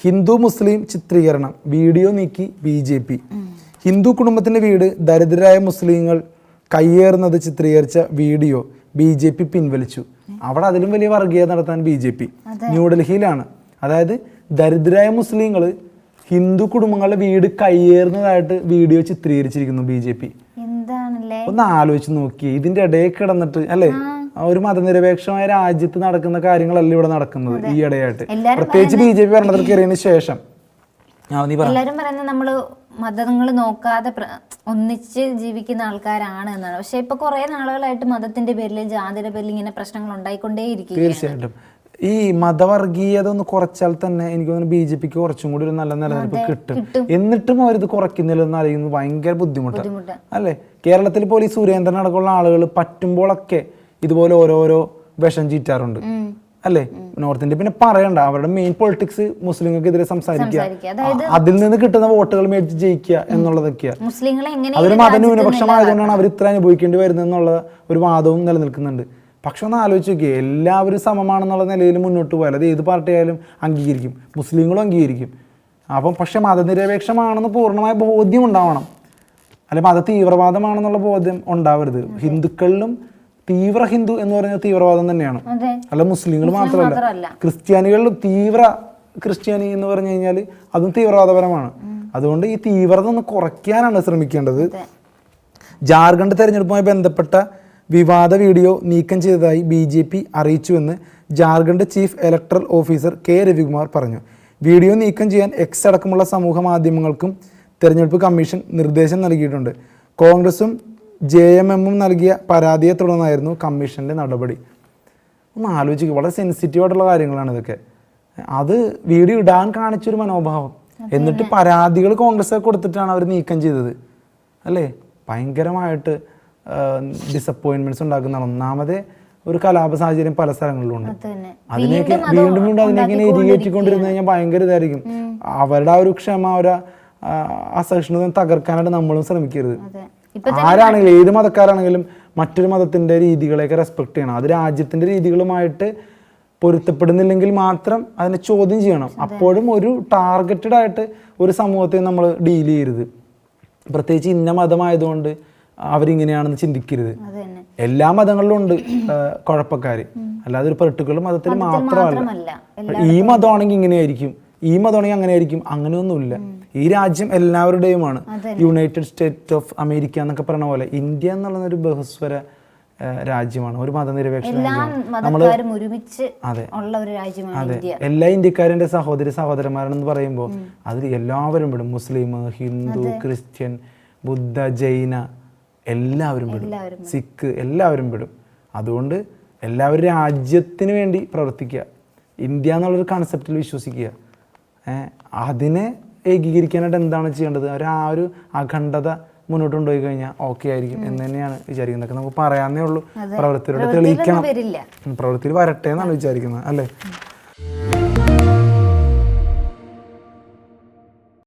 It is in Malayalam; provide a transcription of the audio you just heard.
ഹിന്ദു മുസ്ലിം ചിത്രീകരണം വീഡിയോ നീക്കി BJP. ഹിന്ദു കുടുംബത്തിൻ്റെ വീട് ദരിദ്രരായ മുസ്ലിങ്ങൾ കയ്യേറുന്നത് ചിത്രീകരിച്ച വീഡിയോ BJP പിൻവലിച്ചു. അവിടെ അതിലും വലിയ വർഗീയത നടത്താൻ BJP. ന്യൂഡൽഹിയിലാണ്. അതായത് ദരിദ്രരായ മുസ്ലിങ്ങൾ ഹിന്ദു കുടുംബങ്ങളുടെ വീട് കയ്യേറുന്നതായിട്ട് വീഡിയോ ചിത്രീകരിച്ചിരിക്കുന്നു BJP. ഒന്ന് ആലോചിച്ച് നോക്കി, ഇതിന്റെ ഇടയിൽ കിടന്നിട്ട് അല്ലേ, ഒരു മതനിരപേക്ഷമായ രാജ്യത്ത് നടക്കുന്ന കാര്യങ്ങളല്ല ഇവിടെ നടക്കുന്നത് ഈ ഇടയായിട്ട്, പ്രത്യേകിച്ച് BJP ഭരണത്തിൽ കയറിയതിനു ശേഷം. എല്ലാരും പറയുന്നത് നമ്മള് മതങ്ങൾ നോക്കാതെ ഒന്നിച്ച് ജീവിക്കുന്ന ആൾക്കാരാണ് എന്നാണ്. പക്ഷെ ഇപ്പൊ കുറെ നാളുകളായിട്ട് മതത്തിന്റെ പേരിൽ ജാതിയുടെ പേരിൽ ഇങ്ങനെ പ്രശ്നങ്ങൾ ഉണ്ടായിക്കൊണ്ടേയിരിക്കും. തീർച്ചയായിട്ടും ഈ മതവർഗീയത ഒന്ന് കുറച്ചാൽ തന്നെ എനിക്ക് തോന്നുന്നു BJPക്ക് കുറച്ചും കൂടി ഒരു നല്ല നിലനിൽപ്പ് കിട്ടും. എന്നിട്ടും അവരിത് കുറയ്ക്കുന്നില്ലെന്ന് അറിയുന്നത് ഭയങ്കര ബുദ്ധിമുട്ടാണ് അല്ലേ. കേരളത്തിൽ പോലും ഈ സുരേന്ദ്രൻ അടക്കമുള്ള ആളുകൾ പറ്റുമ്പോഴൊക്കെ ഇതുപോലെ ഓരോരോ വിഷം ചീറ്റാറുണ്ട് അല്ലേ. നോർത്ത് ഇന്ത്യ പിന്നെ പറയണ്ട, അവരുടെ മെയിൻ പൊളിറ്റിക്സ് മുസ്ലിങ്ങൾക്കെതിരെ സംസാരിക്കുക, അതിൽ നിന്ന് കിട്ടുന്ന വോട്ടുകൾ മേടിച്ച് ജയിക്കുക എന്നുള്ളതൊക്കെയാ. അതൊരു മതന്യൂനപക്ഷമായതുകൊണ്ടാണ് അവർ ഇത്ര അനുഭവിക്കേണ്ടി വരുന്നത് എന്നുള്ള ഒരു വാദവും നിലനിൽക്കുന്നുണ്ട്. പക്ഷെ ഒന്ന് ആലോചിച്ച് നോക്കിയേ, എല്ലാവരും സമമാണെന്നുള്ള നിലയിൽ മുന്നോട്ട് പോയാൽ അത് ഏത് പാർട്ടി ആയാലും അംഗീകരിക്കും, മുസ്ലിങ്ങളും അംഗീകരിക്കും. അപ്പം പക്ഷെ മതനിരപേക്ഷമാണെന്ന് പൂർണ്ണമായ ബോധ്യം ഉണ്ടാവണം, അല്ലെ മത തീവ്രവാദമാണെന്നുള്ള ബോധ്യം ഉണ്ടാവരുത്. ഹിന്ദുക്കളിലും തീവ്ര ഹിന്ദു എന്ന് പറയുന്നത് തീവ്രവാദം തന്നെയാണ്, അല്ല മുസ്ലിങ്ങൾ മാത്രമല്ല. ക്രിസ്ത്യാനികളിലും തീവ്ര ക്രിസ്ത്യാനി എന്ന് പറഞ്ഞു കഴിഞ്ഞാൽ അതും തീവ്രവാദപരമാണ്. അതുകൊണ്ട് ഈ തീവ്രത ഒന്ന് കുറയ്ക്കാനാണ് ശ്രമിക്കേണ്ടത്. ജാർഖണ്ഡ് തെരഞ്ഞെടുപ്പുമായി ബന്ധപ്പെട്ട വിവാദ വീഡിയോ നീക്കം ചെയ്തതായി BJP അറിയിച്ചുവെന്ന് Jharkhand chief electoral officer K. Ravikumar പറഞ്ഞു. വീഡിയോ നീക്കം ചെയ്യാൻ X അടക്കമുള്ള സമൂഹ മാധ്യമങ്ങൾക്കും തെരഞ്ഞെടുപ്പ് കമ്മീഷൻ നിർദ്ദേശം നൽകിയിട്ടുണ്ട്. കോൺഗ്രസും JMM നൽകിയ പരാതിയെ തുടർന്നായിരുന്നു കമ്മീഷന്റെ നടപടി. ഒന്ന് ആലോചിക്കുക, വളരെ സെൻസിറ്റീവ് ആയിട്ടുള്ള കാര്യങ്ങളാണ് ഇതൊക്കെ. അത് വീഡിയോ ഇടാൻ കാണിച്ചൊരു മനോഭാവം, എന്നിട്ട് പരാതികൾ കോൺഗ്രസ് കൊടുത്തിട്ടാണ് അവർ നീക്കം ചെയ്തത് അല്ലേ. ഭയങ്കരമായിട്ട് ഡിസപ്പോയിൻമെന്റ്സ് ഉണ്ടാക്കുന്നതാണ്. ഒന്നാമത് ഒരു കലാപ സാഹചര്യം പല സ്ഥലങ്ങളിലും ഉണ്ട്. അതിനെയൊക്കെ വീണ്ടും വീണ്ടും അതിനെയൊക്കെ ഇരികേറ്റിക്കൊണ്ടിരുന്നു കഴിഞ്ഞാൽ ഭയങ്കര ഇതായിരിക്കും. അവരുടെ ആ ഒരു ക്ഷമ, ഒരു അസഹിഷ്ണുത തകർക്കാനായിട്ട് നമ്മളും ശ്രമിക്കരുത്. ആരാണെങ്കിലും ഏത് മതക്കാരാണെങ്കിലും മറ്റൊരു മതത്തിന്റെ രീതികളെയൊക്കെ റെസ്പെക്ട് ചെയ്യണം. അത് രാജ്യത്തിന്റെ രീതികളുമായിട്ട് പൊരുത്തപ്പെടുന്നില്ലെങ്കിൽ മാത്രം അതിനെ ചോദ്യം ചെയ്യണം. അപ്പോഴും ഒരു ടാർഗറ്റഡ് ആയിട്ട് ഒരു സമൂഹത്തെ നമ്മൾ ഡീൽ ചെയ്യരുത്. പ്രത്യേകിച്ച് ഇന്ന മതമായതുകൊണ്ട് അവരിങ്ങനെയാണെന്ന് ചിന്തിക്കരുത്. എല്ലാ മതങ്ങളിലും ഉണ്ട് കുഴപ്പക്കാര്, അല്ലാതെ ഒരു പെർട്ടിക്കുലർ മതത്തിൽ മാത്രമല്ല. ഈ മതമാണെങ്കിൽ ഇങ്ങനെയായിരിക്കും, ഈ മതമാണെങ്കിൽ അങ്ങനെ ആയിരിക്കും, അങ്ങനെയൊന്നുമില്ല. ഈ രാജ്യം എല്ലാവരുടെയുമാണ്. യുണൈറ്റഡ് സ്റ്റേറ്റ് ഓഫ് അമേരിക്ക എന്നൊക്കെ പറഞ്ഞ പോലെ ഇന്ത്യ എന്നുള്ളത് ഒരു ബഹുസ്വര രാജ്യമാണ്, ഒരു മതനിരപേക്ഷ രാജ്യമാണ്. അതെ, എല്ലാ ഇന്ത്യക്കാരുടെ സഹോദരന്മാരെന്ന് പറയുമ്പോൾ അതിൽ എല്ലാവരും പെടും. മുസ്ലിം, ഹിന്ദു, ക്രിസ്ത്യൻ, ബുദ്ധ, ജൈന എല്ലാവരും പെടും, സിഖ് എല്ലാവരും പെടും. അതുകൊണ്ട് എല്ലാവരും രാജ്യത്തിന് വേണ്ടി പ്രവർത്തിക്കുക, ഇന്ത്യ എന്നുള്ളൊരു കൺസെപ്റ്റിൽ വിശ്വസിക്കുക. അതിനെ ഏകീകരിക്കാനായിട്ട് എന്താണ് ചെയ്യേണ്ടത്? ആ ഒരു അഖണ്ഡത മുന്നോട്ട് കൊണ്ടുപോയി കഴിഞ്ഞാൽ ഓക്കെ ആയിരിക്കും എന്ന് തന്നെയാണ് വിചാരിക്കുന്നത്. നമുക്ക് പറയാന്നേ ഉള്ളൂ, പ്രവൃത്തിയിലൂടെ തെളിയിക്കണം, പ്രവൃത്തിയിൽ വരട്ടെ എന്നാണ് വിചാരിക്കുന്നത് അല്ലേ.